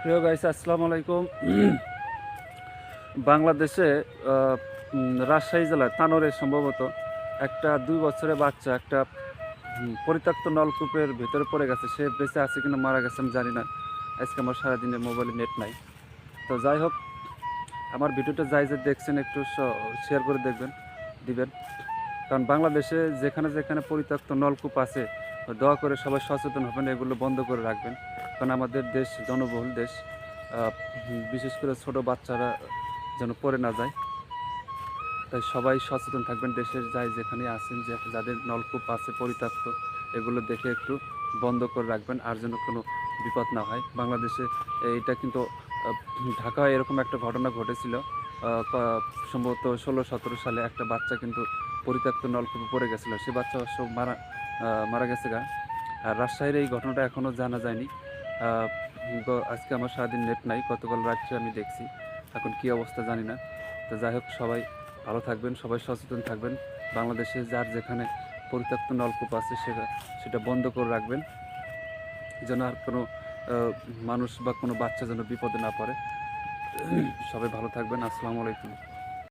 প্রিয় গাইস, আসসালামু আলাইকুম। বাংলাদেশে রাজশাহী জেলায় তানোরে সম্ভবত একটা 2 বছরের বাচ্চা একটা পরিত্যক্ত নলকূপের ভিতরে পড়ে গেছে। সে বেঁচে আছে কিনা মারা গেছে আমি জানি না। আজকে আমার সারাদিনে মোবাইলে নেট নাই। তো যাই হোক, আমার ভিডিওটা যাই যে দেখছেন একটু শেয়ার করে দিবেন। কারণ বাংলাদেশে যেখানে যেখানে পরিত্যক্ত নলকূপ আছে, দয়া করে সবাই সচেতন হবেন, এগুলো বন্ধ করে রাখবেন। কারণ আমাদের দেশ জনবহুল দেশ, বিশেষ করে ছোট বাচ্চারা যেন পড়ে না যায়। তাই সবাই সচেতন থাকবেন, দেশের যাই যেখানে আছেন, যাদের নলকূপ আছে পরিত্যক্ত, এগুলো দেখে একটু বন্ধ করে রাখবেন, আর যেন কোনো বিপদ না হয়। বাংলাদেশে এইটা কিন্তু ঢাকায় এরকম একটা ঘটনা ঘটেছিল। সম্ভবত 16-17 সালে একটা বাচ্চা কিন্তু পরিত্যক্ত নলকূপে পড়ে গেছিলো। সে বাচ্চা সব মারা গেছে গা। আর রাজশাহীর এই ঘটনাটা এখনও জানা যায়নি। আজকে আমার সারাদিন নেট নাই, গতকাল রাত্রে আমি দেখছি। এখন কি অবস্থা জানি না। তো যাই হোক, সবাই ভালো থাকবেন, সবাই সচেতন থাকবেন। বাংলাদেশে যার যেখানে পরিত্যক্ত নলকূপ আছে সেটা বন্ধ করে রাখবেন, যেন আর কোনো মানুষ বা কোনো বাচ্চা যেন বিপদে না পড়ে। সবাই ভালো থাকবেন। আসসালামু আলাইকুম।